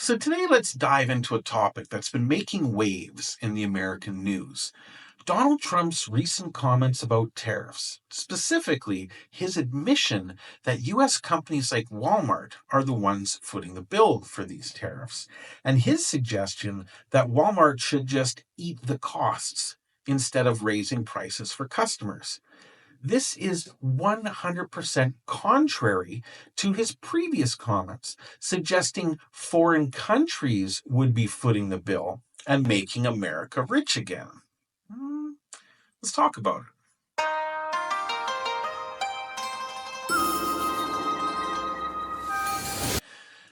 So today let's dive into a topic that's been making waves in the American news. Donald Trump's recent comments about tariffs, specifically his admission that US companies like Walmart are the ones footing the bill for these tariffs, and his suggestion that Walmart should just eat the costs instead of raising prices for customers. This is 100% contrary to his previous comments, suggesting foreign countries would be footing the bill and making America rich again. Let's talk about it.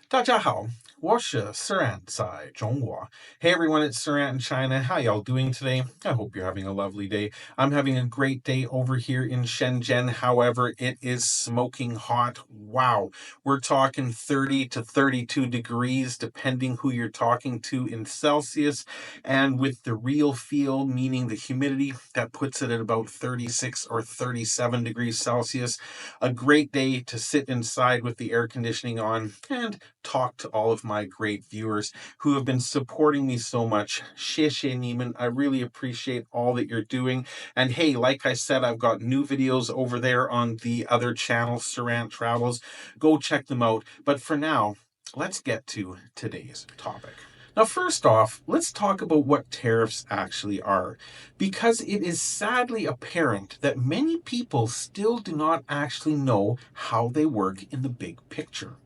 大家好，我是 Saran 在中国. Hey everyone, it's Saran in China. How y'all doing today? I hope you're having a lovely day. I'm having a great day over here in Shenzhen. However, it is smoking hot. Wow. We're talking 30 to 32 degrees, depending who you're talking to in Celsius. And with the real feel, meaning the humidity, that puts it at about 36 or 37 degrees Celsius. A great day to sit inside with the air conditioning on and talk to all of my great viewers who have been supporting me so much. 谢谢你们. I really appreciate all that you're doing. And hey, like I said, I've got new videos over there on the other channel, Saran Travels. Go check them out. But for now, let's get to today's topic. Now, first off, let's talk about what tariffs actually are, because it is sadly apparent that many people still do not actually know how they work in the big picture.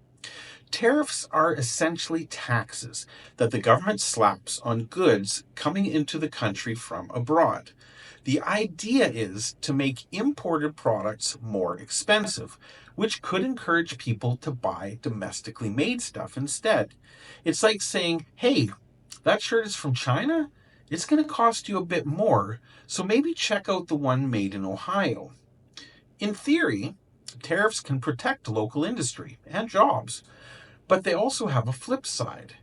Tariffs are essentially taxes that the government slaps on goods coming into the country from abroad. The idea is to make imported products more expensive, which could encourage people to buy domestically made stuff instead. It's like saying, hey, that shirt is from China? It's going to cost you a bit more, so maybe check out the one made in Ohio. In theory, tariffs can protect local industry and jobs. But they also have a flip side.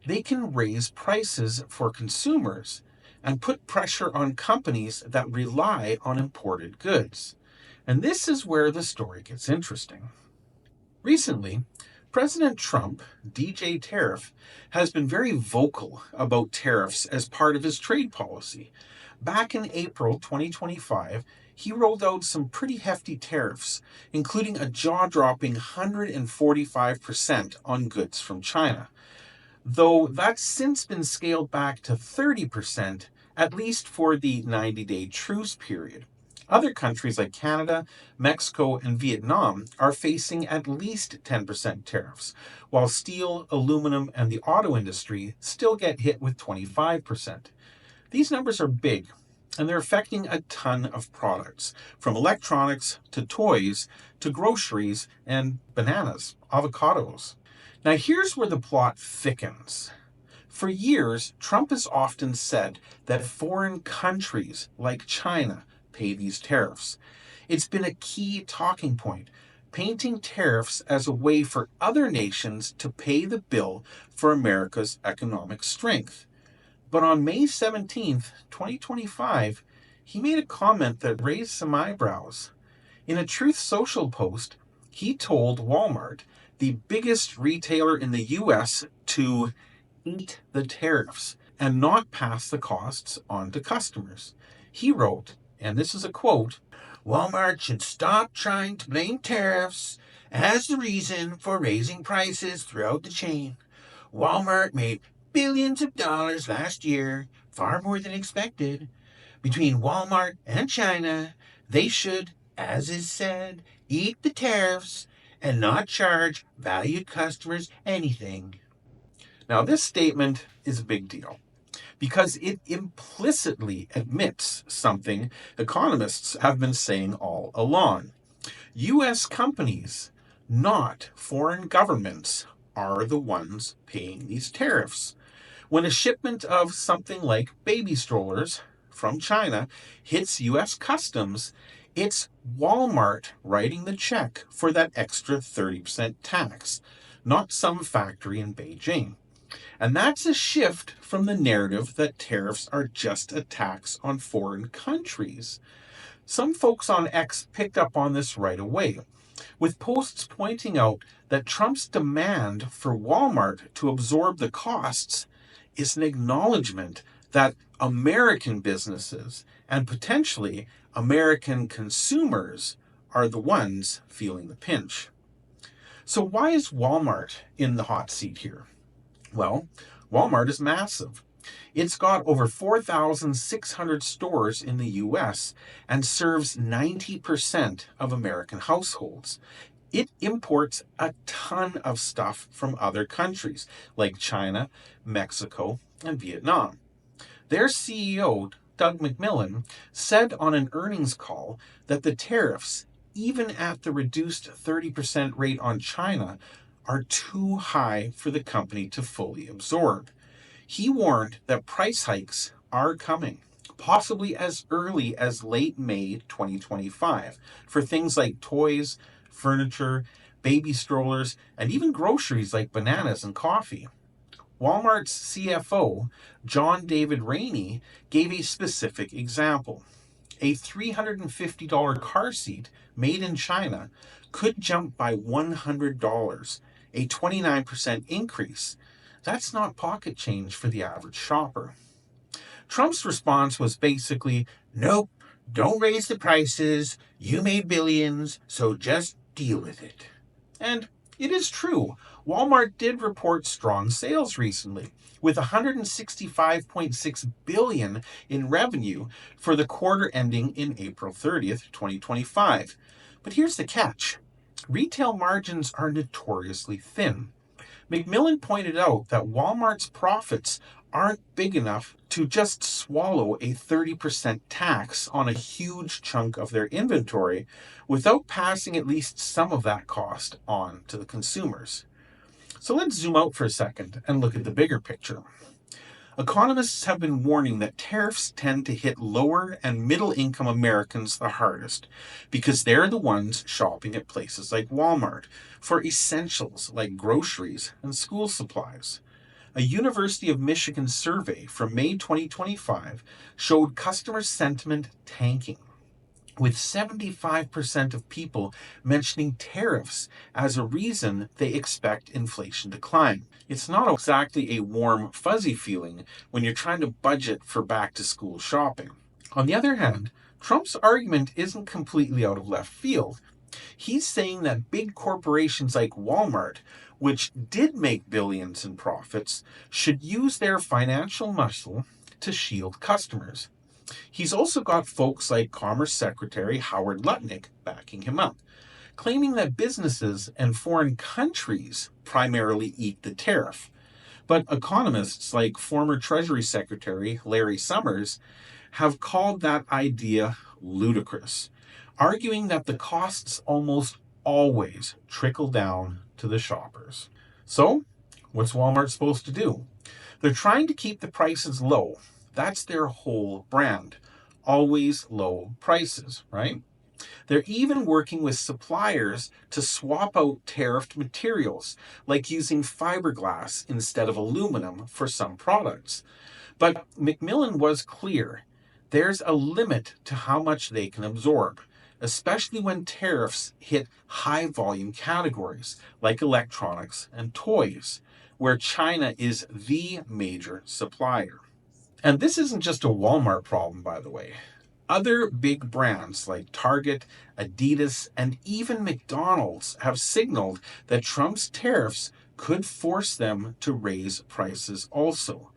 They can raise prices for consumers and put pressure on companies that rely on imported goods. And this is where the story gets interesting. Recently, President Trump, DJ Tariff, has been very vocal about tariffs as part of his trade policy. Back in April 2025, he rolled out some pretty hefty tariffs, including a jaw-dropping 145% on goods from China. Though that's since been scaled back to 30%, at least for the 90-day truce period. Other countries like Canada, Mexico, and Vietnam are facing at least 10% tariffs, while steel, aluminum, and the auto industry still get hit with 25%. These numbers are big, and they're affecting a ton of products, from electronics to toys to groceries and bananas, avocados. Now here's where the plot thickens. For years, Trump has often said that foreign countries like China pay these tariffs. It's been a key talking point, painting tariffs as a way for other nations to pay the bill for America's economic strength. But on May 17th, 2025, he made a comment that raised some eyebrows. In a Truth Social post, he told Walmart, the biggest retailer in the US, to eat the tariffs and not pass the costs on to customers. He wrote, and this is a quote, "Walmart should stop trying to blame tariffs as the reason for raising prices throughout the chain. Walmart made billions of dollars last year, far more than expected. Between Walmart and China, they should, as is said, eat the tariffs and not charge valued customers anything." Now, this statement is a big deal because it implicitly admits something economists have been saying all along. U.S. companies, not foreign governments, are the ones paying these tariffs. When a shipment of something like baby strollers from China hits U.S. customs, it's Walmart writing the check for that extra 30% tax, not some factory in Beijing. And that's a shift from the narrative that tariffs are just a tax on foreign countries. Some folks on X picked up on this right away, with posts pointing out that Trump's demand for Walmart to absorb the costs is an acknowledgement that American businesses and potentially American consumers are the ones feeling the pinch. So why is Walmart in the hot seat here? Well, Walmart is massive. It's got over 4,600 stores in the US and serves 90% of American households. It imports a ton of stuff from other countries like China, Mexico, and Vietnam. Their CEO, Doug McMillon, said on an earnings call that the tariffs, even at the reduced 30% rate on China, are too high for the company to fully absorb. He warned that price hikes are coming, possibly as early as late May 2025, for things like toys, furniture, baby strollers, and even groceries like bananas and coffee. Walmart's CFO, John David Rainey, gave a specific example. A $350 car seat made in China could jump by $100, a 29% increase. That's not pocket change for the average shopper. Trump's response was basically, nope, don't raise the prices, you made billions, so just deal with it. And it is true, Walmart did report strong sales recently, with $165.6 billion in revenue for the quarter ending in April 30th, 2025. But here's the catch. Retail margins are notoriously thin. McMillan pointed out that Walmart's profits aren't big enough to just swallow a 30% tax on a huge chunk of their inventory without passing at least some of that cost on to the consumers. So let's zoom out for a second and look at the bigger picture. Economists have been warning that tariffs tend to hit lower and middle income Americans the hardest because they're the ones shopping at places like Walmart for essentials like groceries and school supplies. A University of Michigan survey from May 2025 showed customer sentiment tanking, with 75% of people mentioning tariffs as a reason they expect inflation to climb. It's not exactly a warm, fuzzy feeling when you're trying to budget for back-to-school shopping. On the other hand, Trump's argument isn't completely out of left field. He's saying that big corporations like Walmart, which did make billions in profits, should use their financial muscle to shield customers. He's also got folks like Commerce Secretary Howard Lutnick backing him up, claiming that businesses and foreign countries primarily eat the tariff. But economists like former Treasury Secretary Larry Summers have called that idea ludicrous, arguing that the costs almost always trickle down to the shoppers. So, what's Walmart supposed to do? They're trying to keep the prices low. That's their whole brand. Always low prices, right? They're even working with suppliers to swap out tariffed materials, like using fiberglass instead of aluminum for some products. But McMillan was clear. There's a limit to how much they can absorb, especially when tariffs hit high-volume categories like electronics and toys, where China is the major supplier. And this isn't just a Walmart problem, by the way. Other big brands like Target, Adidas, and even McDonald's have signaled that Trump's tariffs could force them to raise prices also.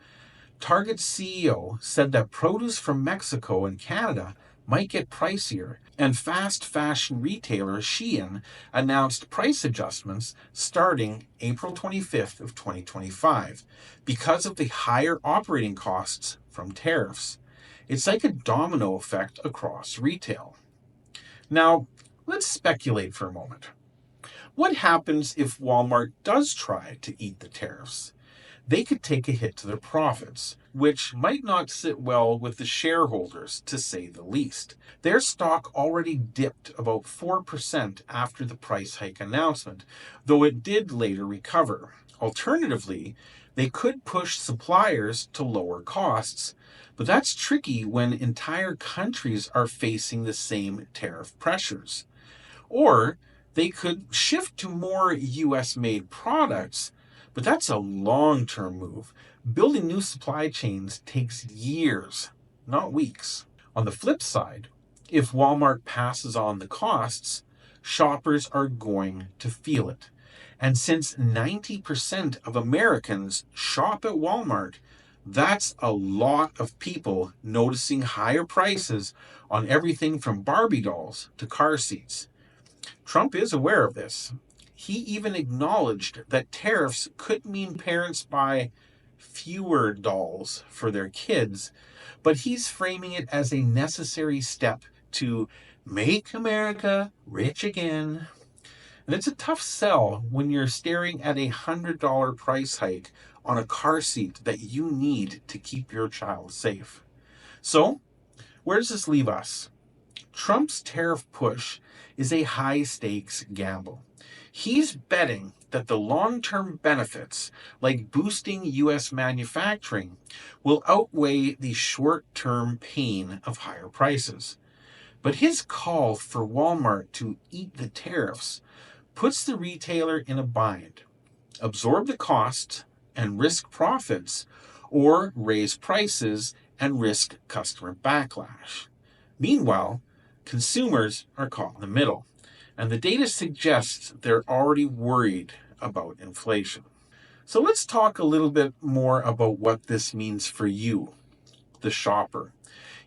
Target's CEO said that produce from Mexico and Canada might get pricier, and fast fashion retailer Shein announced price adjustments starting April 25th of 2025 because of the higher operating costs from tariffs. It's like a domino effect across retail. Now, let's speculate for a moment. What happens if Walmart does try to eat the tariffs? They could take a hit to their profits, which might not sit well with the shareholders, to say the least. Their stock already dipped about 4% after the price hike announcement, though it did later recover. Alternatively, they could push suppliers to lower costs, but that's tricky when entire countries are facing the same tariff pressures. Or They could shift to more US made products, but that's a long term move. Building new supply chains takes years, not weeks. On the flip side, if Walmart passes on the costs, shoppers are going to feel it. And since 90% of Americans shop at Walmart, that's a lot of people noticing higher prices on everything from Barbie dolls to car seats. Trump is aware of this. He even acknowledged that tariffs could mean parents buy fewer dolls for their kids, but he's framing it as a necessary step to make America rich again. And it's a tough sell when you're staring at a $100 price hike on a car seat that you need to keep your child safe. So, where does this leave us? Trump's tariff push is a high stakes gamble. He's betting that the long term benefits, like boosting US manufacturing, will outweigh the short term pain of higher prices. But his call for Walmart to eat the tariffs puts the retailer in a bind. Absorb the cost and risk profits, or raise prices and risk customer backlash. Meanwhile, consumers are caught in the middle, and the data suggests they're already worried about inflation. So let's talk a little bit more about what this means for you, the shopper.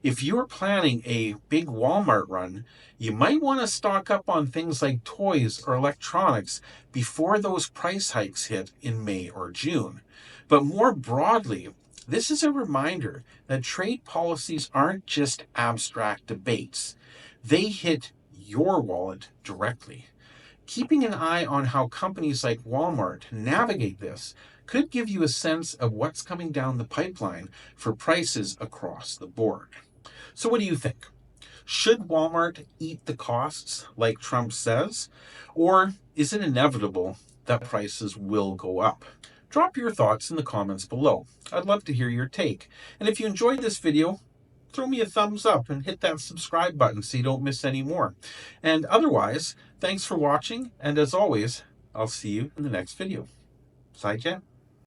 If you're planning a big Walmart run, you might want to stock up on things like toys or electronics before those price hikes hit in May or June. But more broadly, this is a reminder that trade policies aren't just abstract debates. They hit your wallet directly. Keeping an eye on how companies like Walmart navigate this could give you a sense of what's coming down the pipeline for prices across the board. So what do you think? Should Walmart eat the costs like Trump says? Or is it inevitable that prices will go up? Drop your thoughts in the comments below. I'd love to hear your take. And if you enjoyed this video, throw me a thumbs up and hit that subscribe button so you don't miss any more. And otherwise, thanks for watching, and as always, I'll see you in the next video. 再见。